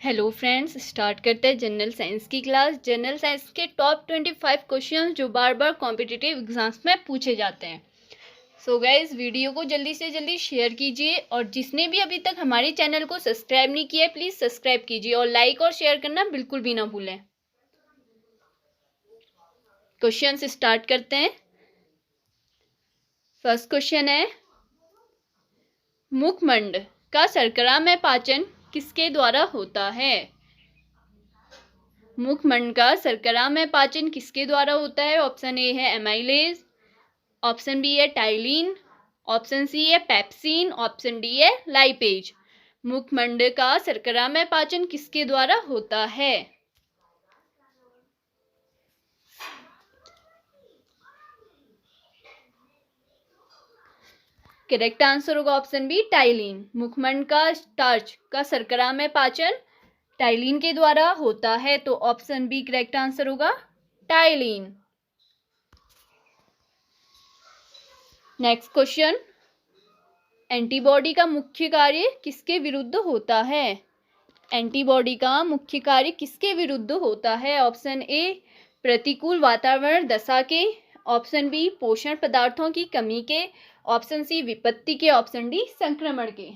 Hello friends, start करते हैं general science की क्लास। जनरल साइंस के टॉप 25 क्वेश्चन जो बार बार कॉम्पिटिटिव एग्जाम्स में पूछे जाते हैं। सो गाइस, वीडियो को जल्दी से जल्दी शेयर कीजिए और जिसने भी अभी तक हमारे चैनल को सब्सक्राइब नहीं किया है प्लीज़ सब्सक्राइब कीजिए और लाइक और शेयर करना बिल्कुल भी ना भूलें। क्वेश्चन स्टार्ट करते हैं। फर्स्ट क्वेश्चन है, मुखमंड का शर्करा में पाचन किसके द्वारा होता है? मुखमंड का शर्करा में पाचन किसके द्वारा होता है? ऑप्शन ए है एमाइलेज, ऑप्शन बी है टाइलिन, ऑप्शन सी है पेप्सिन, ऑप्शन डी है लाइपेज। मुखमंड का शर्करा में पाचन किसके द्वारा होता है? करेक्ट आंसर होगा ऑप्शन बी टाइलिन। मुखमंड का स्टार्च का शर्करा में पाचन टाइलिन के द्वारा होता है, तो ऑप्शन बी करेक्ट आंसर होगा टाइलिन। नेक्स्ट क्वेश्चन, एंटीबॉडी का मुख्य कार्य किसके विरुद्ध होता है? एंटीबॉडी का मुख्य कार्य किसके विरुद्ध होता है? ऑप्शन ए प्रतिकूल वातावरण दशा के, ऑप्शन बी पोषण पदार्थों की कमी के, ऑप्शन सी विपत्ति के, ऑप्शन डी संक्रमण के।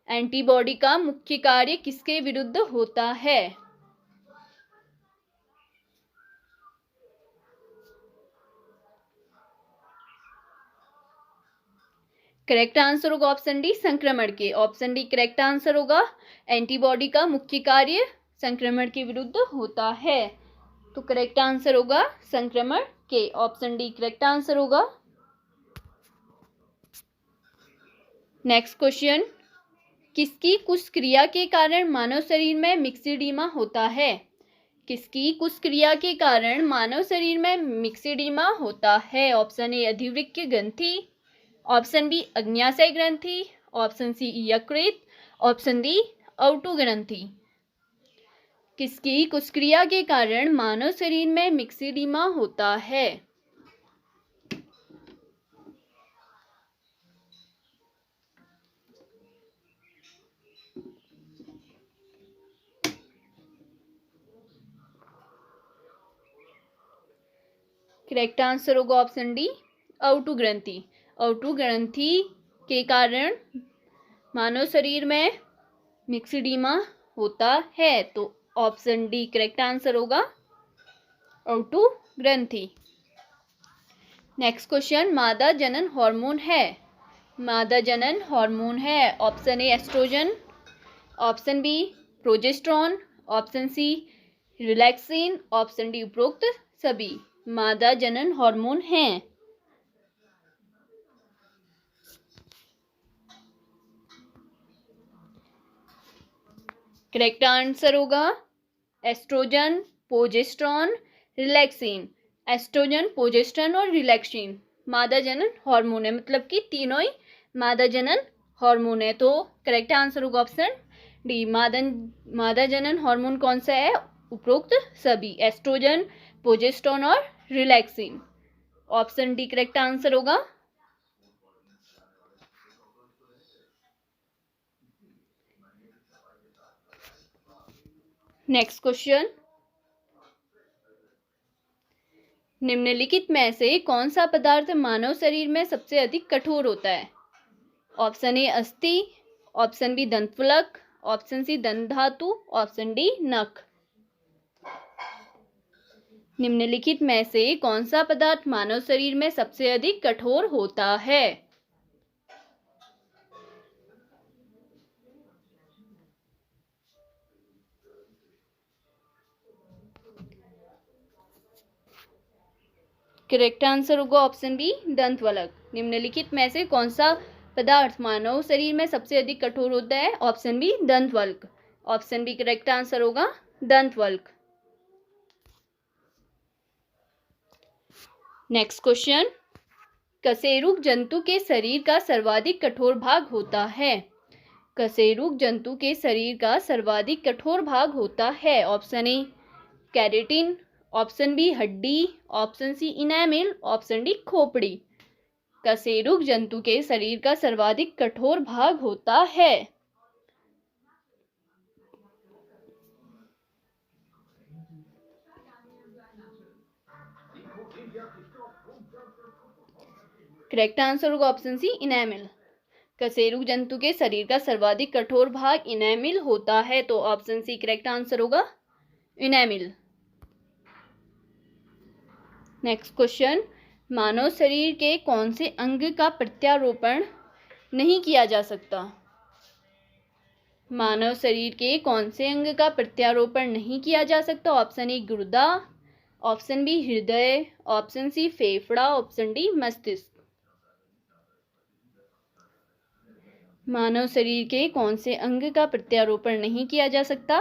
एंटीबॉडी का मुख्य कार्य किसके विरुद्ध होता है? करेक्ट आंसर होगा ऑप्शन डी संक्रमण के। ऑप्शन डी करेक्ट आंसर होगा। एंटीबॉडी का मुख्य कार्य संक्रमण के विरुद्ध होता है, तो करेक्ट आंसर होगा संक्रमण के। ऑप्शन डी करेक्ट आंसर होगा। नेक्स्ट क्वेश्चन, किसकी कुछ क्रिया के कारण मानव शरीर में मिक्सिडीमा होता है? किसकी कुछ क्रिया के कारण मानव शरीर में मिक्सिडीमा होता है? ऑप्शन ए अधिवृक्क ग्रंथि, ऑप्शन बी अग्न्याशय ग्रंथि, ऑप्शन सी यकृत, ऑप्शन डी औटु ग्रंथि। किसकी कुछ क्रिया के कारण मानव शरीर में मिक्सिडीमा होता है? करेक्ट आंसर होगा ऑप्शन डी औटु ग्रंथि। औटु ग्रंथि के कारण मानव शरीर में मिक्सिडीमा होता है, तो ऑप्शन डी करेक्ट आंसर होगा औटु ग्रंथि। नेक्स्ट क्वेश्चन, मादा जनन हार्मोन है? मादा जनन हार्मोन है। Option A estrogen, option B progesterone, option C relaxin, option D उपरोक्त सभी। मादा जनन हार्मोन है। करेक्ट आंसर होगा estrogen, progesterone, relaxin. Estrogen, progesterone और रिलैक्सिन मादा जनन हार्मोन है, मतलब कि तीनों ही मादा जनन हार्मोन है, तो करेक्ट आंसर होगा ऑप्शन डी। मादा जनन हार्मोन कौन सा है? उपरोक्त सभी, एस्ट्रोजन, प्रोजेस्टेरॉन और relaxin. Option D correct answer होगा। नेक्स्ट क्वेश्चन, निम्नलिखित में से कौन सा पदार्थ मानव शरीर में सबसे अधिक कठोर होता है? ऑप्शन ए अस्थि, ऑप्शन बी दंतफलक, ऑप्शन सी दंत धातु, ऑप्शन डी नख। निम्नलिखित में से कौन सा पदार्थ मानव शरीर में सबसे अधिक कठोर होता है? करेक्ट आंसर होगा ऑप्शन बी दंतवलक। निम्नलिखित में से कौन सा पदार्थ मानव शरीर में सबसे अधिक कठोर होता है? ऑप्शन बी दंतवल्क। ऑप्शन बी करेक्ट आंसर होगा दंतवल्क। नेक्स्ट क्वेश्चन, कशेरुक जंतु के शरीर का सर्वाधिक कठोर भाग होता है? कशेरुक जंतु के शरीर का सर्वाधिक कठोर भाग होता है। Option A keratin, option B हड्डी, option C enamel, option D खोपड़ी। कशेरुक जंतु के शरीर का सर्वाधिक कठोर भाग होता है। करेक्ट आंसर होगा ऑप्शन सी इनेमिल। कशेरुक जंतु के शरीर का सर्वाधिक कठोर भाग इनेमिल होता है, तो ऑप्शन सी करेक्ट आंसर होगा इनेमिल। नेक्स्ट क्वेश्चन, मानव शरीर के कौन से अंग का प्रत्यारोपण नहीं किया जा सकता? मानव शरीर के कौन से अंग का प्रत्यारोपण नहीं किया जा सकता? ऑप्शन ए गुर्दा, ऑप्शन बी हृदय, ऑप्शन सी फेफड़ा, ऑप्शन डी मस्तिष्क। मानव शरीर के कौन से अंग का प्रत्यारोपण नहीं किया जा सकता?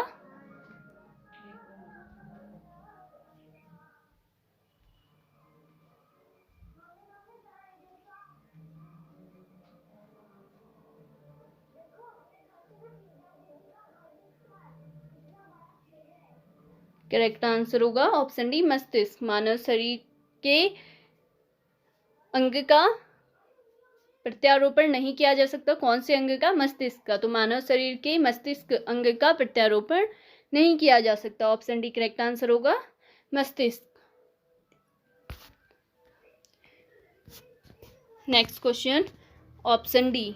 करेक्ट आंसर होगा ऑप्शन डी मस्तिष्क। मानव शरीर के अंग का प्रत्यारोपण नहीं किया जा सकता, कौन से अंग का? मस्तिष्क का। तो मानव शरीर के मस्तिष्क अंग का प्रत्यारोपण नहीं किया जा सकता, ऑप्शन डी करेक्ट आंसर होगा मस्तिष्क। नेक्स्ट क्वेश्चन, ऑप्शन डी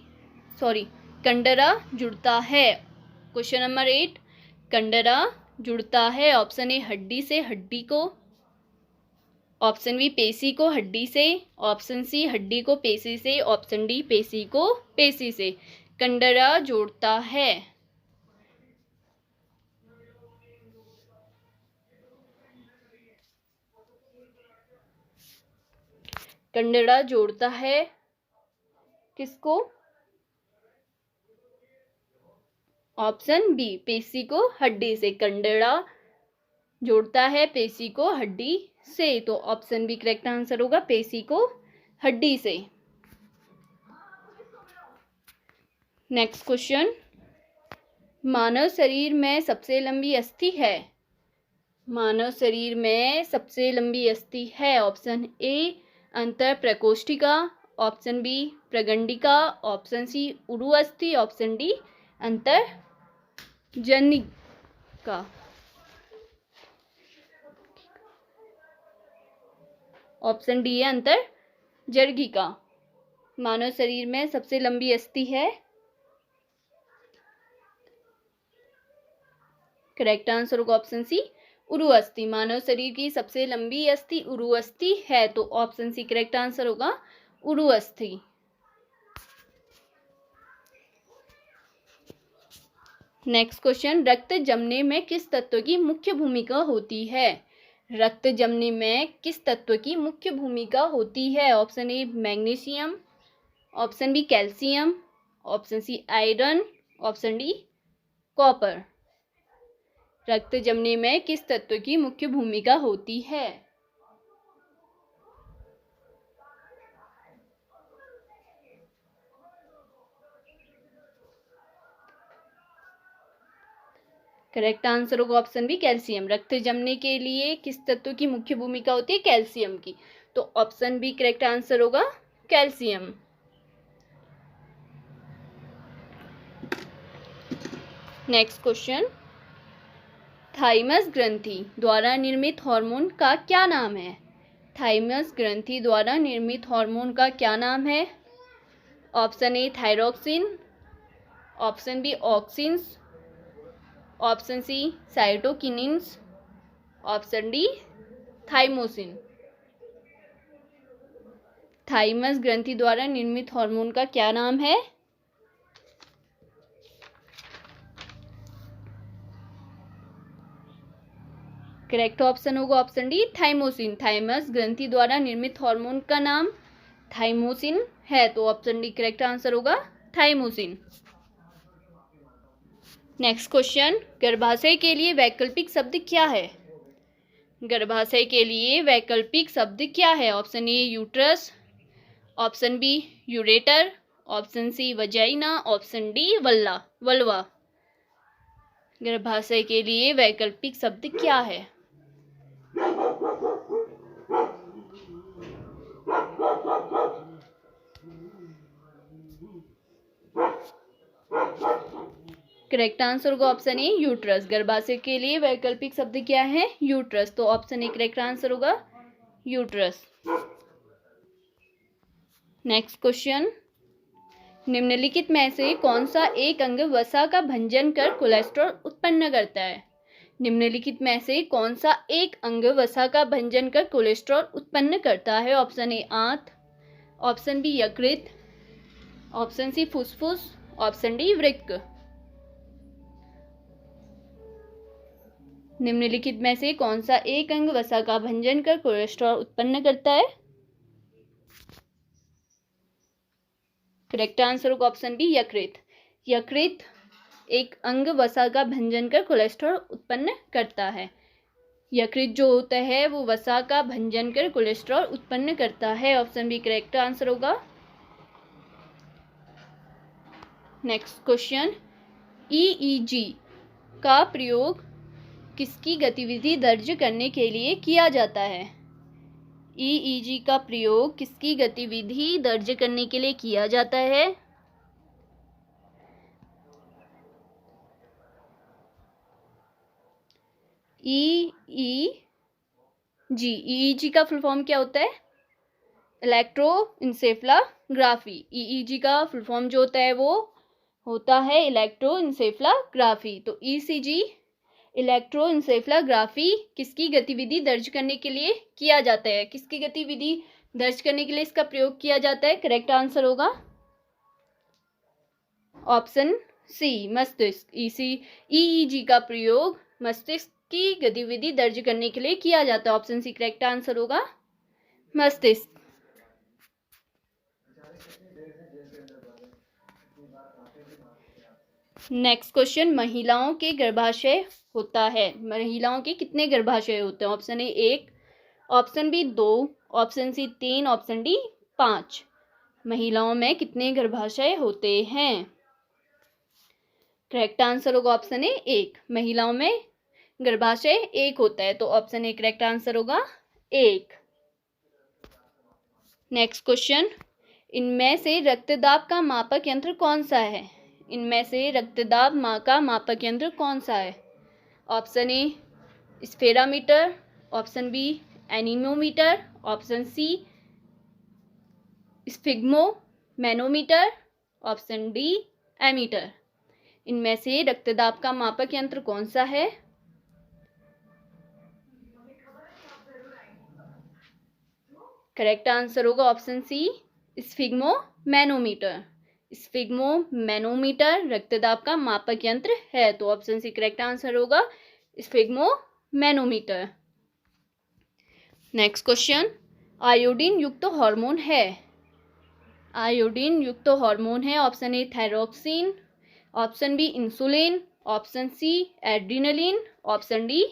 कंडरा जुड़ता है। क्वेश्चन नंबर 8, कंडरा जुड़ता है। ऑप्शन ए हड्डी से हड्डी को, ऑप्शन बी पेशी को हड्डी से, ऑप्शन सी हड्डी को पेशी से, ऑप्शन डी पेशी को पेशी से। कंडरा जोड़ता है। कंडरा जोड़ता है किसको? ऑप्शन बी पेशी को हड्डी से। कंडरा जोड़ता है पेशी को हड्डी से, तो ऑप्शन बी करेक्ट आंसर होगा पेशी को हड्डी से। नेक्स्ट क्वेश्चन, मानव शरीर में सबसे लंबी अस्थि है। मानव शरीर में सबसे लंबी अस्थि है। ऑप्शन ए अंतर प्रकोष्ठिका, ऑप्शन बी प्रगंडिका, ऑप्शन सी उरु अस्थि, ऑप्शन डी अंतर जनिका। ऑप्शन डी है अंतर जर्गिका। मानव शरीर में सबसे लंबी अस्थि है। करेक्ट आंसर होगा ऑप्शन सी उरु अस्थि। मानव शरीर की सबसे लंबी अस्थि उरु अस्थि है, तो ऑप्शन सी करेक्ट आंसर होगा उरु अस्थि। नेक्स्ट क्वेश्चन, रक्त जमने में किस तत्व की मुख्य भूमिका होती है? रक्त जमने में किस तत्व की मुख्य भूमिका होती है? Option A magnesium, option B calcium, option C iron, option D copper. रक्त जमने में किस तत्व की मुख्य भूमिका होती है? करेक्ट आंसर होगा ऑप्शन बी कैल्शियम। रक्त जमने के लिए किस तत्व की मुख्य भूमिका होती है? कैल्शियम की, तो ऑप्शन बी करेक्ट आंसर होगा कैल्शियम। नेक्स्ट क्वेश्चन, थाइमस ग्रंथि द्वारा निर्मित हार्मोन का क्या नाम है? थाइमस ग्रंथि द्वारा निर्मित हार्मोन का क्या नाम है? Option A thyroxine, option B auxins, option C cytokinins, option D thymosin. Thymus ग्रंथि द्वारा निर्मित हार्मोन का क्या नाम है? करेक्ट ऑप्शन होगा ऑप्शन डी थाइमोसिन। थाइमस ग्रंथि द्वारा निर्मित हार्मोन का नाम थाइमोसिन है, तो ऑप्शन डी करेक्ट आंसर होगा थाइमोसिन। नेक्स्ट क्वेश्चन, गर्भाशय के लिए वैकल्पिक शब्द क्या है? गर्भाशय के लिए वैकल्पिक शब्द क्या है? Option A uterus, option B ureter, option C vagina, option D vulva. गर्भाशय के लिए वैकल्पिक शब्द क्या है? करेक्ट आंसर होगा ऑप्शन ए यूट्रस। गर्भाशय के लिए वैकल्पिक शब्द क्या है? यूट्रस, तो ऑप्शन ए करेक्ट आंसर होगा यूट्रस। नेक्स्ट क्वेश्चन, निम्नलिखित में से कौन सा एक अंग वसा का भंजन कर कोलेस्ट्रॉल उत्पन्न करता है? निम्नलिखित में से कौन सा एक अंग वसा का भंजन कर कोलेस्ट्रॉल उत्पन्न करता है? ऑप्शन ए आंत, ऑप्शन बी यकृत, ऑप्शन सी फुसफुस, ऑप्शन डी वृक्क। निम्नलिखित में से कौन सा एक अंग वसा का भंजन कर कोलेस्ट्रॉल उत्पन्न करता है? करेक्ट आंसर होगा ऑप्शन बी यकृत। यकृत एक अंग वसा का भंजन कर कोलेस्ट्रॉल उत्पन्न करता है। यकृत जो होता है वो वसा का भंजन कर कोलेस्ट्रॉल उत्पन्न करता है। ऑप्शन बी करेक्ट आंसर होगा। नेक्स्ट क्वेश्चन, ईईजी का प्रयोग किसकी गतिविधि दर्ज करने के लिए किया जाता है? ईईजी का प्रयोग किसकी गतिविधि दर्ज करने के लिए किया जाता है? ईईजी का फुल फॉर्म क्या होता है? इलेक्ट्रोइंसेफ्लोग्राफी। ईईजी का फुल फॉर्म जो होता है वो होता है इलेक्ट्रोइंसेफ्लोग्राफी। तो ईसीजी इलेक्ट्रोइंसेफ्लोग्राफी किसकी गतिविधि दर्ज करने के लिए किया जाता है? किसकी गतिविधि दर्ज करने के लिए इसका प्रयोग किया जाता है? करेक्ट आंसर होगा ऑप्शन सी मस्तिष्क। ईईजी का प्रयोग मस्तिष्क की गतिविधि दर्ज करने के लिए किया जाता है। ऑप्शन सी करेक्ट आंसर होगा मस्तिष्क। नेक्स्ट क्वेश्चन, महिलाओं के गर्भाशय होता है। महिलाओं के कितने गर्भाशय होते हैं? Option A 1, option B 2, option C 3, option D 5। महिलाओं में कितने गर्भाशय होते हैं? करेक्ट आंसर होगा ऑप्शन ए 1। महिलाओं में गर्भाशय 1 होता है। तो ऑप्शन ए करेक्ट आंसर होगा 1। नेक्स्ट क्वेश्चन, इनमें से रक्तदाब का मापक यंत्र कौन सा है? इनमें से रक्तदाब का मापक यंत्र कौन सा है? Option A spherometer, option B anemometer, option C sphygmomanometer, option D ammeter. इनमें से रक्तदाब का मापक यंत्र कौन सा है? करेक्ट आंसर होगा ऑप्शन सी स्फिग्मोमैनोमीटर। स्फिग्मोमैनोमीटर रक्तदाब का मापक यंत्र है। तो ऑप्शन सी करेक्ट आंसर होगा स्फिग्मोमैनोमीटर। नेक्स्ट क्वेश्चन, आयोडीन युक्त हार्मोन है। आयोडीन युक्त हार्मोन है। Option A thyroxine, option B insulin, option C adrenaline, option D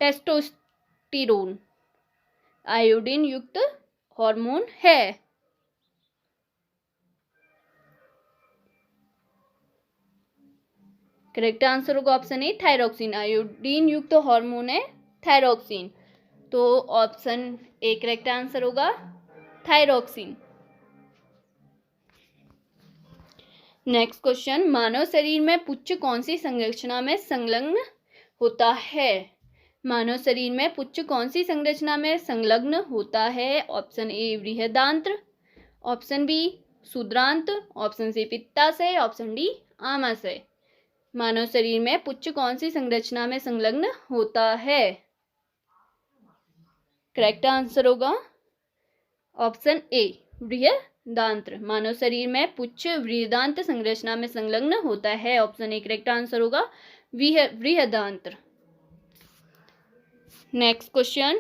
testosterone. Iodine युक्त हार्मोन है। करेक्ट आंसर होगा ऑप्शन ए थायरोक्सिन। आयोडीन युक्त hormone है थायरोक्सिन। तो ऑप्शन ए करेक्ट आंसर होगा थायरोक्सिन। नेक्स्ट क्वेश्चन, मानव शरीर में पुच्छ कौन सी संरचना में संलग्न होता है? मानव शरीर में पुच्छ कौन सी संरचना में संलग्न होता है? ऑप्शन ए बृहदांत्र, ऑप्शन बी क्षुद्रांत, ऑप्शन सी पित्ताशय, ऑप्शन डी आमाशय। मानव शरीर में पुच्छ कौन सी संरचना में संलग्न होता है? करेक्ट आंसर होगा ऑप्शन ए बृहदांत्र। मानव शरीर में पुच्छ बृहदांत्र संरचना में संलग्न होता है। ऑप्शन ए करेक्ट आंसर होगा बृहदांत्र। नेक्स्ट क्वेश्चन,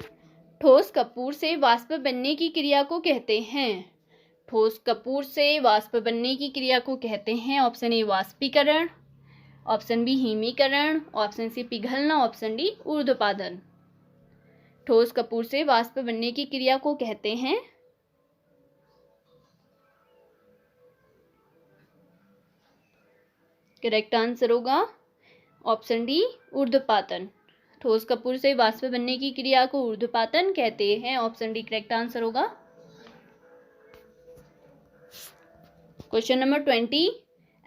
ठोस कपूर से वाष्प बनने की क्रिया को कहते हैं। ठोस कपूर से वाष्प बनने की क्रिया को कहते हैं। ऑप्शन ए वाष्पीकरण, ऑप्शन बी हिमीकरण, ऑप्शन सी पिघलना, ऑप्शन डी ऊर्ध्वपातन। ठोस कपूर से वाष्प बनने की क्रिया को कहते हैं करेक्ट आंसर होगा ऑप्शन डी ऊर्ध्वपातन। ठोस कपूर से वाष्प बनने की क्रिया को ऊर्ध्वपातन कहते हैं। ऑप्शन डी करेक्ट आंसर होगा। क्वेश्चन नंबर 20,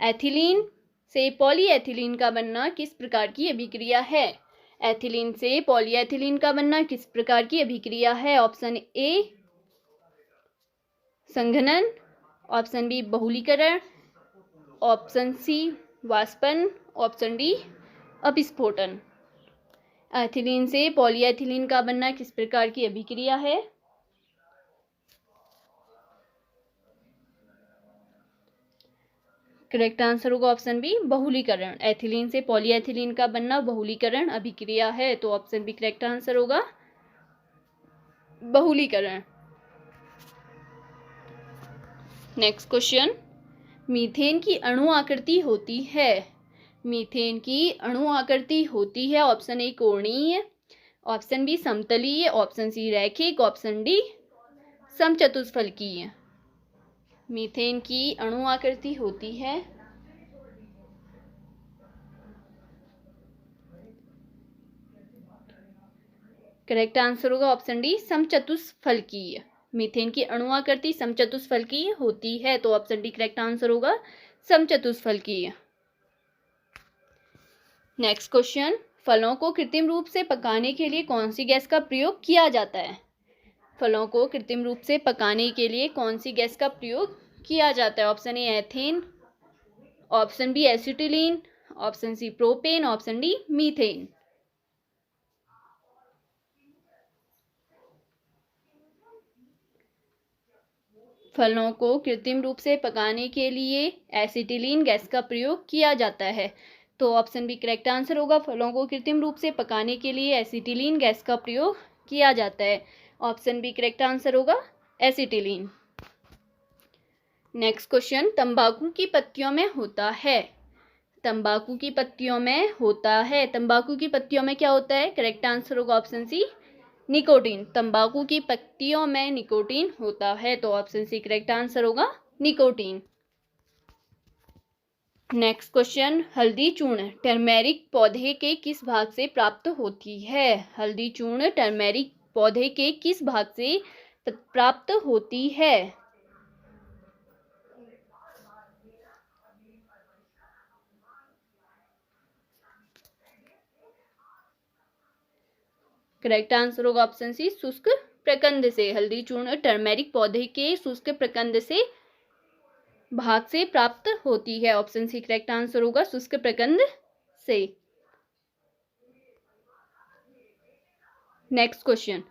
एथिलीन से पॉलीएथिलीन का बनना किस प्रकार की अभिक्रिया है? एथिलीन से पॉलीएथिलीन का बनना किस प्रकार की अभिक्रिया है? ऑप्शन ए संघनन, ऑप्शन बी बहुलीकरण, ऑप्शन सी वाष्पन, ऑप्शन डी अपस्फोटन। एथिलीन से पॉलीएथिलीन का बनना किस प्रकार की अभिक्रिया है? करेक्ट आंसर होगा ऑप्शन बी बहुलीकरण। एथिलीन से पॉलीएथिलीन का बनना बहुलीकरण अभिक्रिया है, तो ऑप्शन बी करेक्ट आंसर होगा बहुलीकरण। नेक्स्ट क्वेश्चन, मीथेन की अणु आकृति होती है। मीथेन की अणु आकृति होती है ऑप्शन ए कोणीय, ऑप्शन बी समतलीय, ऑप्शन सी रैखिक, ऑप्शन डी समचतुष्फलकीय। मीथेन की अणु आकृति होती है करेक्ट आंसर होगा ऑप्शन डी समचतुष्फलकीय। मीथेन की अणु आकृति समचतुष्फलकीय होती है, तो ऑप्शन डी करेक्ट आंसर होगा समचतुष्फलकीय। नेक्स्ट क्वेश्चन, फलों को कृत्रिम रूप से पकाने के लिए कौन सी गैस का प्रयोग किया जाता है? फलों को कृत्रिम रूप से पकाने के लिए कौन सी गैस का प्रयोग किया जाता है? Option A ethane, option B acetylene, option C propane, option D methane. फलों को कृत्रिम रूप से पकाने के लिए एसिटिलीन गैस का प्रयोग किया जाता है, तो ऑप्शन बी करेक्ट आंसर होगा। फलों को कृत्रिम रूप से पकाने के लिए एसिटिलीन गैस का प्रयोग किया जाता है, ऑप्शन बी करेक्ट आंसर होगा एसिटिलीन। नेक्स्ट क्वेश्चन, तंबाकू की पत्तियों में होता है। तंबाकू की पत्तियों में होता है, तंबाकू की पत्तियों में क्या होता है? करेक्ट आंसर होगा ऑप्शन सी निकोटीन। तंबाकू की पत्तियों में निकोटीन होता है, तो ऑप्शन सी करेक्ट आंसर होगा निकोटीन। नेक्स्ट क्वेश्चन, हल्दी चूर्ण टर्मेरिक पौधे के किस भाग से प्राप्त होती है? हल्दी चूर्ण टर्मेरिक पौधे के किस भाग से प्राप्त होती है? करेक्ट आंसर होगा ऑप्शन सी शुष्क प्रकंद से। हल्दी चूर्ण टर्मेरिक पौधे के शुष्क प्रकंद से भाग से प्राप्त होती है, ऑप्शन सी करेक्ट आंसर होगा शुष्क प्रकंद से। नेक्स्ट क्वेश्चन,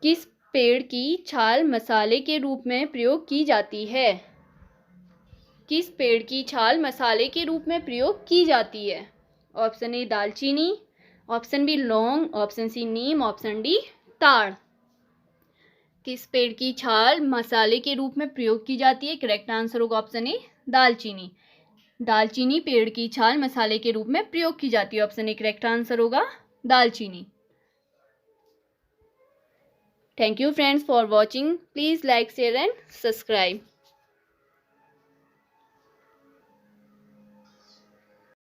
किस पेड़ की छाल मसाले के रूप में प्रयोग की जाती है? किस पेड़ की छाल मसाले के रूप में प्रयोग की जाती है? ऑप्शन ए दालचीनी, ऑप्शन बी लौंग, ऑप्शन सी नीम, ऑप्शन डी ताड़। किस पेड़ की छाल मसाले के रूप में प्रयोग की जाती है? करेक्ट आंसर होगा ऑप्शन ए दालचीनी। दालचीनी पेड़ की छाल मसाले के रूप में प्रयोग की जाती है, ऑप्शन ए करेक्ट आंसर होगा दालचीनी। Thank you friends for watching. Please like share and subscribe.